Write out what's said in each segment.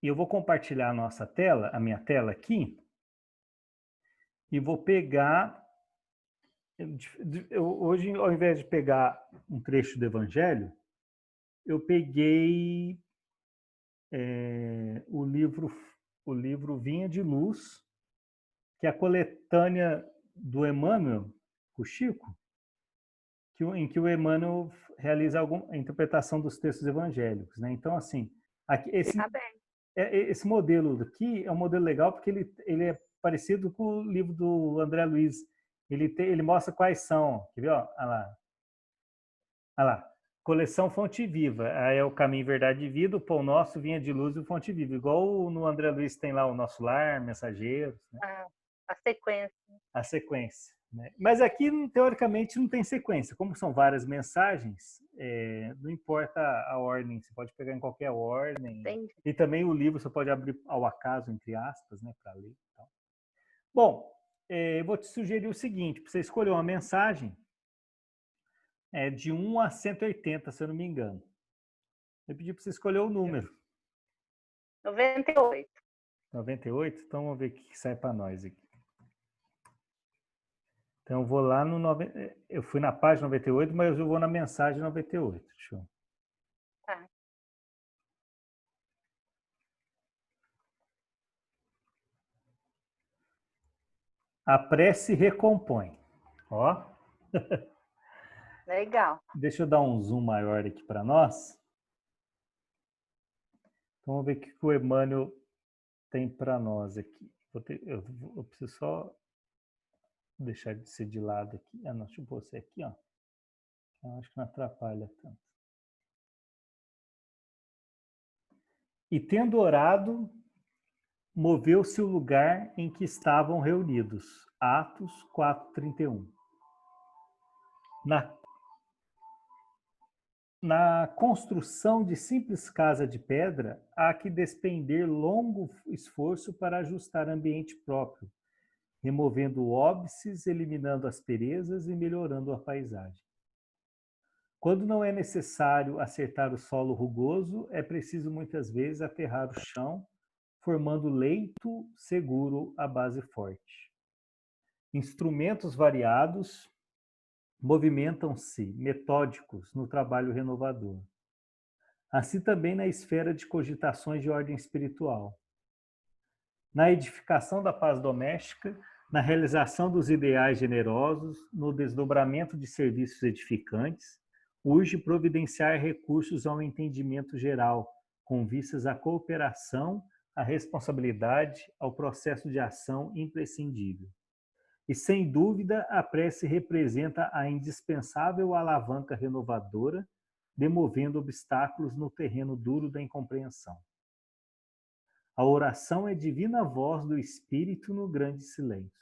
E eu vou compartilhar a nossa tela, a minha tela aqui, e vou pegar. Hoje, ao invés de pegar um trecho do Evangelho, eu peguei o livro Vinha de Luz, que é a coletânea do Emmanuel, o Chico, em que o Emmanuel realiza a interpretação dos textos evangélicos, né? Então, assim, aqui, Tá bem. esse modelo aqui é um modelo legal porque ele é parecido com o livro do André Luiz. Ele mostra quais são. Quer ver? Ó? Olha lá. Olha lá. Coleção Fonte Viva. Aí é o Caminho, Verdade e Vida, o Pão Nosso, Vinha de Luz e o Fonte Viva. Igual no André Luiz tem lá o Nosso Lar, Mensageiros, né? Ah, a sequência. A sequência. Né? Mas aqui, teoricamente, não tem sequência. Como são várias mensagens, não importa a ordem, você pode pegar em qualquer ordem. Entendi. E também o livro você pode abrir ao acaso, entre aspas, né, para ler. Então. Bom, eu vou te sugerir o seguinte, para você escolher uma mensagem de 1 a 180, se eu não me engano. Eu pedi para você escolher o número. 98. 98? Então vamos ver o que sai para nós aqui. Então eu vou lá no... Eu fui na página 98, mas eu vou na mensagem 98. Deixa eu... Tá. A prece recompõe. Ó. Legal. Deixa eu dar um zoom maior aqui para nós. Então, vamos ver o que o Emmanuel tem para nós aqui. Eu preciso só deixar de ser de lado aqui. Ah, não, deixa eu pôr você aqui, ó. Eu acho que não atrapalha tanto. E tendo orado, moveu-se o lugar em que estavam reunidos. Atos 4:31. Na construção de simples casa de pedra, há que despender longo esforço para ajustar ambiente próprio, removendo óbices, eliminando asperezas e melhorando a paisagem. Quando não é necessário acertar o solo rugoso, é preciso muitas vezes aterrar o chão, formando leito seguro à base forte. Instrumentos variados movimentam-se metódicos no trabalho renovador. Assim também na esfera de cogitações de ordem espiritual. Na edificação da paz doméstica, na realização dos ideais generosos, no desdobramento de serviços edificantes, urge providenciar recursos ao entendimento geral, com vistas à cooperação, à responsabilidade, ao processo de ação imprescindível. E, sem dúvida, a prece representa a indispensável alavanca renovadora, demovendo obstáculos no terreno duro da incompreensão. A oração é divina voz do Espírito no grande silêncio.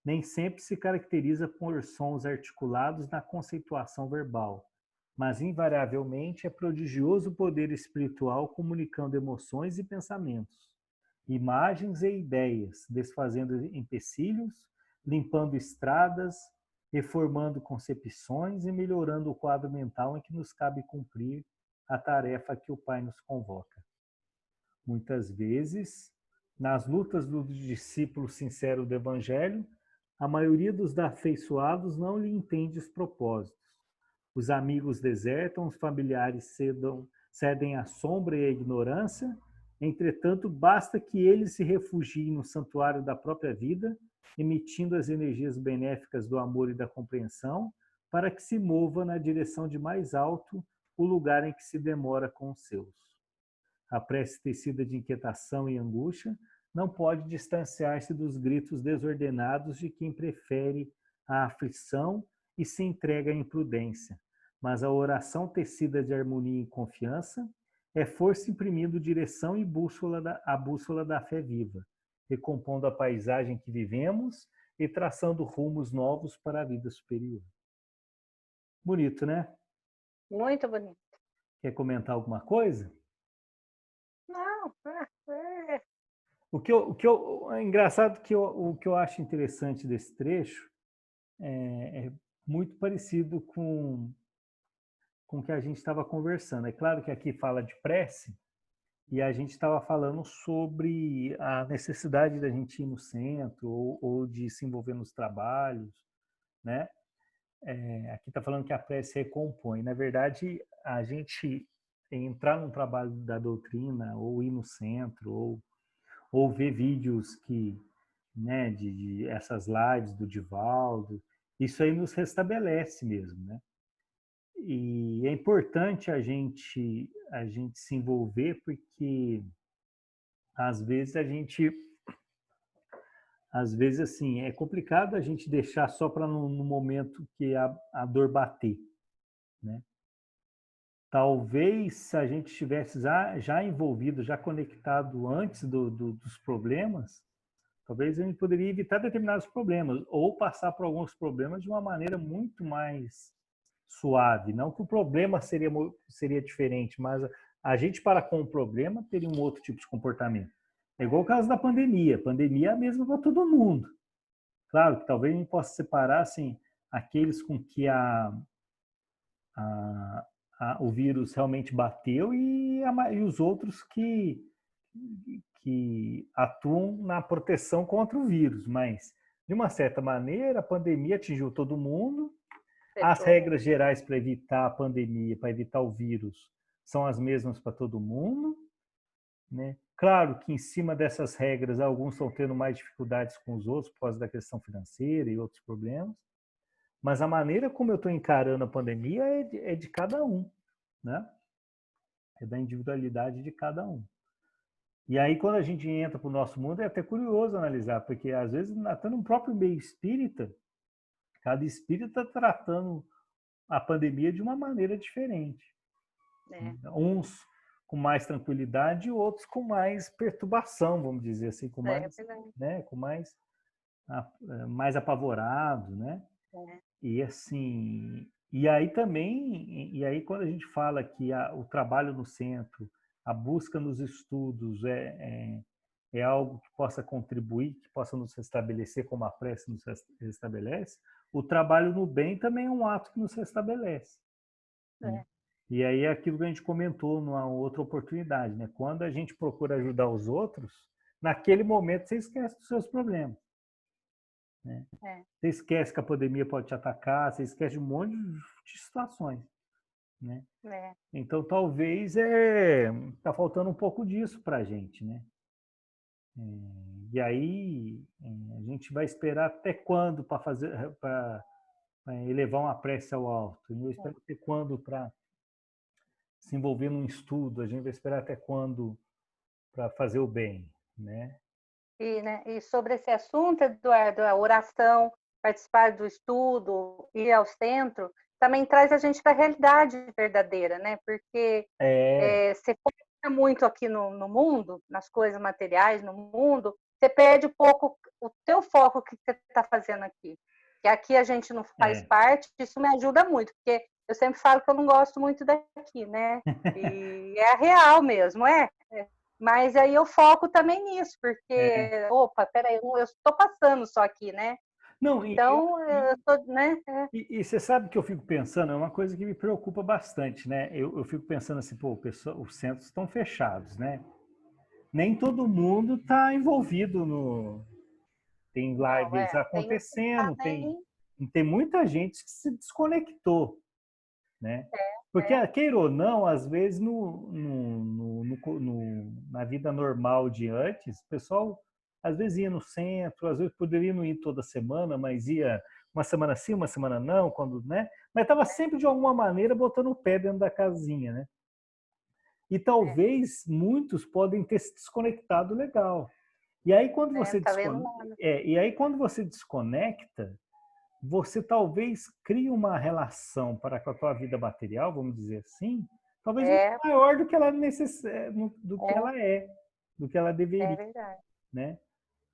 Nem sempre se caracteriza por sons articulados na conceituação verbal, mas invariavelmente é prodigioso poder espiritual comunicando emoções e pensamentos, imagens e ideias, desfazendo empecilhos, limpando estradas, reformando concepções e melhorando o quadro mental em que nos cabe cumprir a tarefa que o Pai nos convoca. Muitas vezes, nas lutas do discípulo sincero do Evangelho, a maioria dos afeiçoados não lhe entende os propósitos. Os amigos desertam, os familiares cedem à sombra e à ignorância. Entretanto, basta que eles se refugiem no santuário da própria vida, emitindo as energias benéficas do amor e da compreensão, para que se mova na direção de mais alto o lugar em que se demora com os seus. A prece tecida de inquietação e angústia não pode distanciar-se dos gritos desordenados de quem prefere a aflição e se entrega à imprudência, mas a oração tecida de harmonia e confiança é força imprimindo direção e a bússola da fé viva, recompondo a paisagem que vivemos e traçando rumos novos para a vida superior. Bonito, né? Muito bonito. Quer comentar alguma coisa? Não, É engraçado que o que eu acho interessante desse trecho é muito parecido com o que a gente estava conversando. É claro que aqui fala de prece, e a gente estava falando sobre a necessidade da gente ir no centro ou de se envolver nos trabalhos, né? Aqui está falando que a prece recompõe. Na verdade, a gente entrar no trabalho da doutrina, ou ir no centro, ou ver vídeos que, né, de essas lives do Divaldo, isso aí nos restabelece mesmo, né? E é importante a gente se envolver porque às vezes às vezes assim é complicado a gente deixar só para no momento que a dor bater, né? Talvez se a gente estivesse já envolvido, já conectado antes dos problemas, talvez a gente poderia evitar determinados problemas ou passar por alguns problemas de uma maneira muito mais suave. Não que o problema seria diferente, mas a gente, para com o problema, teria um outro tipo de comportamento. É igual o caso da pandemia. A pandemia é a mesma para todo mundo. Claro que talvez a gente possa separar assim, aqueles com que a, o vírus realmente bateu e os outros que atuam na proteção contra o vírus. Mas, de uma certa maneira, a pandemia atingiu todo mundo. As Afetou. regras gerais para evitar a pandemia, para evitar o vírus, são as mesmas para todo mundo, né? Claro que em cima dessas regras, alguns estão tendo mais dificuldades com os outros por causa da questão financeira e outros problemas, mas a maneira como eu estou encarando a pandemia é de cada um, né? É da individualidade de cada um. E aí, quando a gente entra para o nosso mundo, é até curioso analisar, porque às vezes, até no próprio meio espírita, cada espírita está tratando a pandemia de uma maneira diferente. É, Uns com mais tranquilidade e outros com mais perturbação, vamos dizer assim, com é mais, verdade. né, com mais apavorado, né? É, E assim, e aí também, e aí quando a gente fala que o trabalho no centro, a busca nos estudos é algo que possa contribuir, que possa nos restabelecer como a prece nos restabelece, o trabalho no bem também é um ato que nos restabelece, né? é, E aí é aquilo que a gente comentou numa outra oportunidade, né? Quando a gente procura ajudar os outros, naquele momento você esquece dos seus problemas, né? é, Você esquece que a pandemia pode te atacar, você esquece de um monte de situações, né? é. Então talvez tá faltando um pouco disso para a gente, né? E aí a gente vai esperar até quando para elevar uma prece ao alto? Eu espero até quando para se envolver num estudo? A gente vai esperar até quando para fazer o bem, né? E, né, e sobre esse assunto, Eduardo, a oração, participar do estudo, ir ao centro, também traz a gente para a realidade verdadeira, né? Porque É, você foca muito aqui no mundo, nas coisas materiais no mundo, você perde um pouco o teu foco que você está fazendo aqui. Que aqui a gente não faz é. parte, isso me ajuda muito, porque eu sempre falo que eu não gosto muito daqui, né? E é real mesmo, é. Mas aí eu foco também nisso, É. porque, opa, peraí, eu estou passando só aqui, né? Não, Então, eu estou, né? e você sabe que eu fico pensando, é uma coisa que me preocupa bastante, né? Eu fico pensando assim, pô, os centros estão fechados, né? Nem todo mundo está envolvido no. Tem Não, lives tem uns que não tá acontecendo, tem, nem. tem muita gente que se desconectou, né? Porque, É, queira ou não, às vezes na vida normal de antes, o pessoal às vezes ia no centro, às vezes poderia não ir toda semana, mas ia uma semana sim, uma semana não, quando, né? Mas estava sempre de alguma maneira botando o pé dentro da casinha, né? E talvez muitos podem ter se desconectado legal. E aí quando você tá vendo nada. quando você desconecta, você talvez crie uma relação para com a tua vida material, vamos dizer assim, talvez muito É, maior do que do que é, ela é, do que ela é deveria, verdade. né?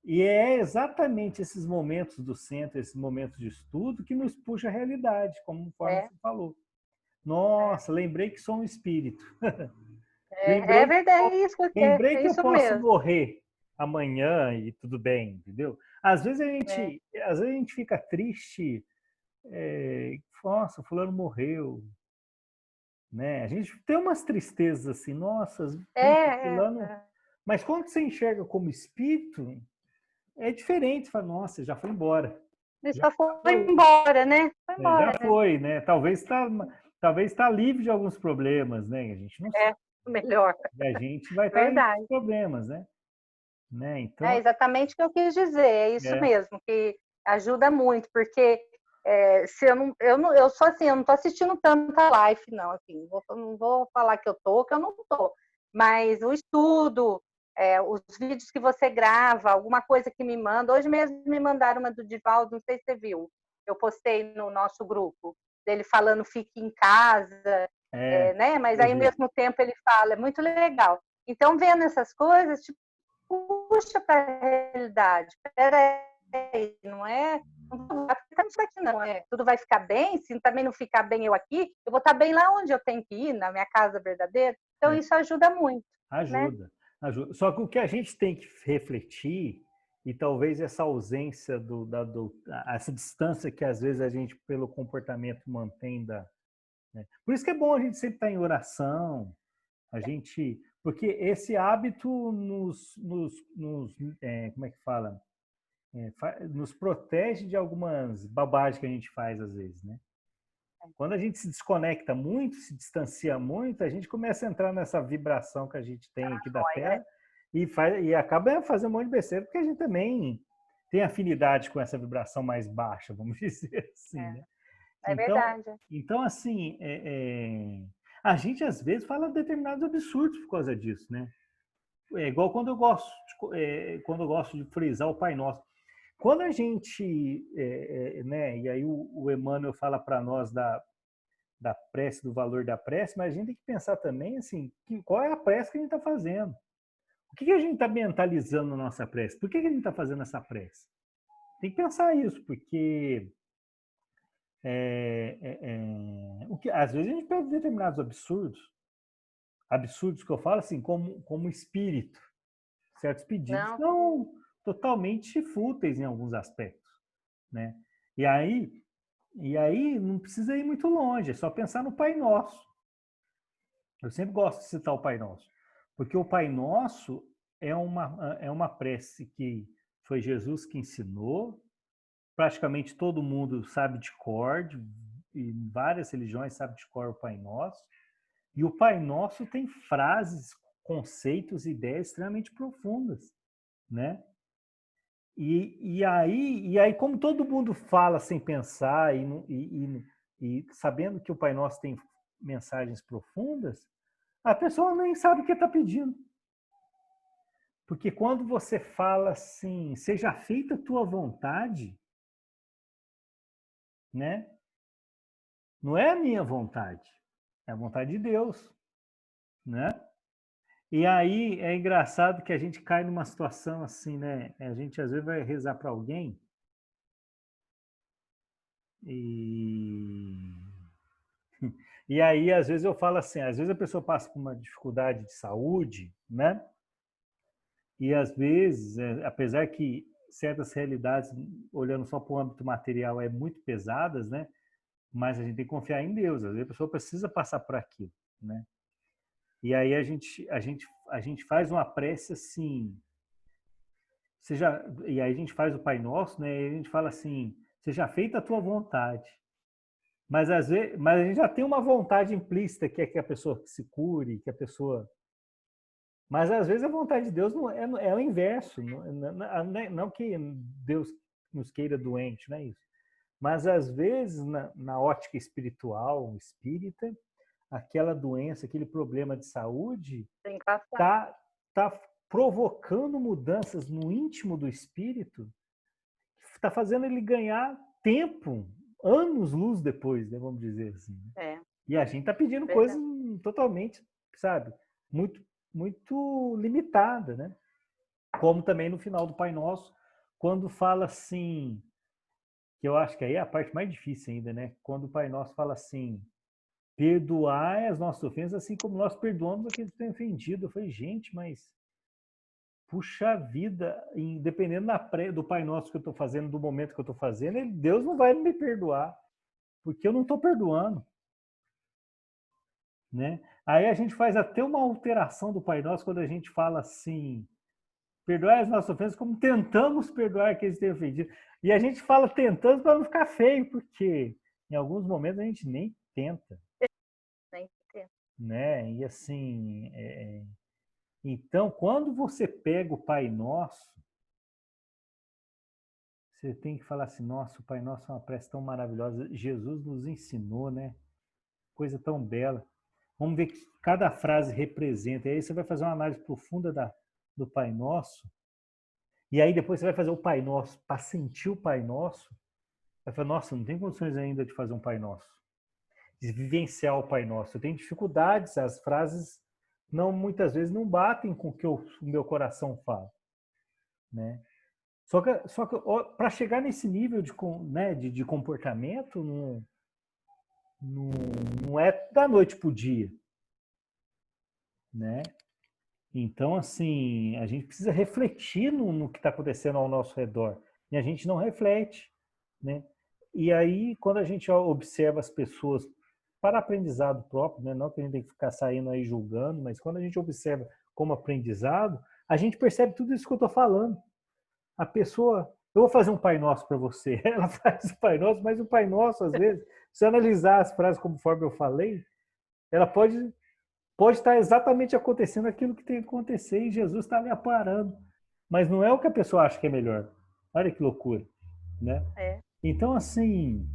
E é exatamente esses momentos do centro, esses momentos de estudo que nos puxa a realidade, conforme É, você falou. é, Nossa, lembrei que sou um espírito. é Lembrei, verdade, lembrei é que eu isso posso mesmo. morrer amanhã e tudo bem, entendeu? É, Às vezes a gente fica triste, nossa, fulano morreu, né? A gente tem umas tristezas assim, nossa, fulano. É. Mas quando você enxerga como espírito, é diferente. Você fala, nossa, já foi embora. Ele Já só foi foi, embora, né? Foi já embora, né? foi, né? Talvez tá livre de alguns problemas, né? A gente não sabe. É, melhor. E a gente vai estar livre dos Verdade. problemas, né? É Então, exatamente o que eu quis dizer, é isso é, mesmo, que ajuda muito, porque se eu sou assim, eu não estou assistindo tanta live, não, assim, não vou falar que eu não estou, mas o estudo, os vídeos que você grava, alguma coisa que me manda, hoje mesmo me mandaram uma do Divaldo, não sei se você viu, eu postei no nosso grupo, dele falando fique em casa, né, mas eu aí ao vi. mesmo tempo ele fala, é muito legal. Então, vendo essas coisas, tipo, puxa para a realidade. Peraí, não é? Não vou ficar isso aqui, não. Tudo vai ficar bem. Se também não ficar bem eu aqui, eu vou estar bem lá onde eu tenho que ir, na minha casa verdadeira. Então, É, isso ajuda muito, né? ajuda, ajuda. Só que o que a gente tem que refletir, e talvez essa ausência essa distância que às vezes a gente, pelo comportamento, mantém né? Por isso que é bom a gente sempre estar em oração, porque esse hábito como é que fala? Nos protege de algumas bobagens que a gente faz às vezes, né? Quando a gente se desconecta muito, se distancia muito, a gente começa a entrar nessa vibração que a gente tem aqui da Terra e acaba fazendo um monte de besteira, porque a gente também tem afinidade com essa vibração mais baixa, vamos dizer assim, né? É Então, verdade. então assim, a gente às vezes fala determinados absurdos por causa disso, né? É igual quando eu gosto de frisar o Pai Nosso. Quando a gente, né, e aí o Emmanuel fala para nós da prece, do valor da prece, mas a gente tem que pensar também assim, qual é a prece que a gente está fazendo? O que a gente está mentalizando na nossa prece? Por que a gente está fazendo essa prece? Tem que pensar isso, porque às vezes a gente pede determinados absurdos que eu falo assim, como espírito. Certos pedidos Não, são totalmente fúteis em alguns aspectos, né? E aí, e aí não precisa ir muito longe, é só pensar no Pai Nosso. Eu sempre gosto de citar o Pai Nosso, porque o Pai Nosso é uma prece que foi Jesus que ensinou, praticamente todo mundo sabe de cor, e várias religiões sabem de cor o Pai Nosso, e o Pai Nosso tem frases, conceitos, ideias extremamente profundas, né? E aí, como todo mundo fala sem pensar e sabendo que o Pai Nosso tem mensagens profundas, a pessoa nem sabe o que está pedindo. Porque quando você fala assim, seja feita a tua vontade, né? Não é a minha vontade, é a vontade de Deus, né? E aí é engraçado que a gente cai numa situação assim, né? A gente às vezes vai rezar para alguém e E aí, às vezes, eu falo assim, às vezes a pessoa passa por uma dificuldade de saúde, né? E às vezes, apesar que certas realidades, olhando só para o âmbito material, é muito pesadas, né? Mas a gente tem que confiar em Deus. Às vezes a pessoa precisa passar por aquilo, né? E aí a gente faz uma prece assim, e aí a gente faz o Pai Nosso, né? E a gente fala assim, seja feita a tua vontade. Mas a gente já tem uma vontade implícita que é que a pessoa se cure, que a pessoa. Mas às vezes a vontade de Deus não é o inverso. Não que Deus nos queira doente, não é isso. Mas às vezes, na ótica espiritual, espírita, aquela doença, aquele problema de saúde tem que passar. tá provocando mudanças no íntimo do espírito, está fazendo ele ganhar tempo, anos-luz depois, né, vamos dizer assim. E a gente está pedindo coisas Verdade. totalmente, sabe, muito, muito limitada, né? Como também no final do Pai Nosso, quando fala assim, que eu acho que aí é a parte mais difícil ainda, né? Quando o Pai Nosso fala assim, perdoai as nossas ofensas, assim como nós perdoamos aqueles que têm ofendido. Eu falei, gente, mas puxa vida, dependendo do Pai Nosso que eu estou fazendo, do momento que eu estou fazendo, Deus não vai me perdoar, porque eu não estou perdoando. né? Aí a gente faz até uma alteração do Pai Nosso quando a gente fala assim, perdoai as nossas ofensas como tentamos perdoar quem tenha ofendido. E a gente fala tentando para não ficar feio, porque em alguns momentos a gente nem tenta, Nem entendo. né? E assim, então, quando você pega o Pai Nosso, você tem que falar assim, nossa, o Pai Nosso é uma prece tão maravilhosa. Jesus nos ensinou, né? Coisa tão bela. Vamos ver que cada frase representa. E aí você vai fazer uma análise profunda do Pai Nosso. E aí depois você vai fazer o Pai Nosso para sentir o Pai Nosso. Vai falar, nossa, não tem condições ainda de fazer um Pai Nosso. De vivenciar o Pai Nosso. Eu tenho dificuldades, as frases não muitas vezes não batem com o que o meu coração fala, né? Só que para chegar nesse nível né, de comportamento, não, não é da noite para o dia, né? Então, assim, a gente precisa refletir no que está acontecendo ao nosso redor. E a gente não reflete, né? E aí, quando a gente observa as pessoas para aprendizado próprio, né? Não que a gente tem que ficar saindo aí julgando, mas quando a gente observa como aprendizado, a gente percebe tudo isso que eu estou falando. A pessoa, eu vou fazer um Pai Nosso para você, ela faz o Pai Nosso, mas o Pai Nosso, às vezes, se analisar as frases conforme eu falei, ela pode estar exatamente acontecendo aquilo que tem que acontecer e Jesus está ali aparando. Mas não é o que a pessoa acha que é melhor. Olha que loucura, né? É, Então, assim,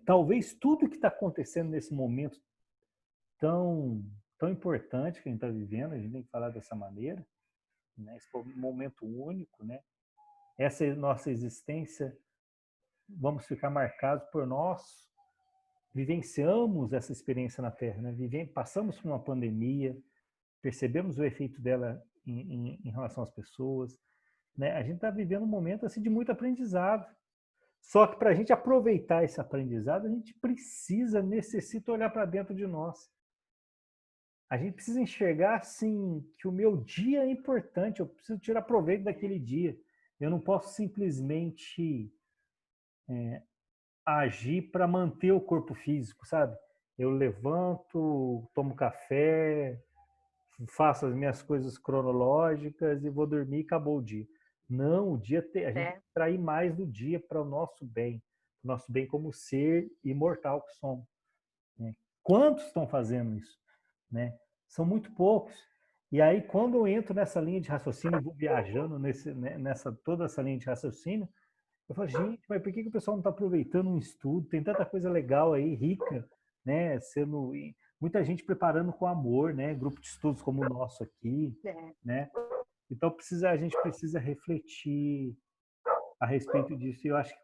talvez tudo que está acontecendo nesse momento tão, tão importante que a gente está vivendo, a gente tem que falar dessa maneira, né? Esse foi um momento único, né? Essa nossa existência, vamos ficar marcados por nós vivenciamos essa experiência na Terra, né? Passamos por uma pandemia, percebemos o efeito dela em relação às pessoas, né? A gente está vivendo um momento assim de muito aprendizado. Só que para a gente aproveitar esse aprendizado, a gente necessita olhar para dentro de nós. A gente precisa enxergar assim que o meu dia é importante, eu preciso tirar proveito daquele dia. Eu não posso simplesmente agir para manter o corpo físico, sabe? Eu levanto, tomo café, faço as minhas coisas cronológicas e vou dormir e acabou o dia. Não, a gente tem é, que extrair mais do dia para o nosso bem como ser imortal que somos. Né? Quantos estão fazendo isso? Né? São muito poucos. E aí, quando eu entro nessa linha de raciocínio, vou viajando nessa toda essa linha de raciocínio, eu falo, gente, mas por que o pessoal não está aproveitando um estudo? Tem tanta coisa legal aí, rica, né? Muita gente preparando com amor, né? Grupo de estudos como o nosso aqui, é. né? Então a gente precisa refletir a respeito disso. E eu acho que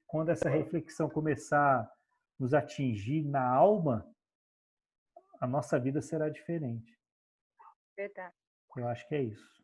quando essa reflexão começar a nos atingir na alma, a nossa vida será diferente. Verdade. Eu acho que é isso.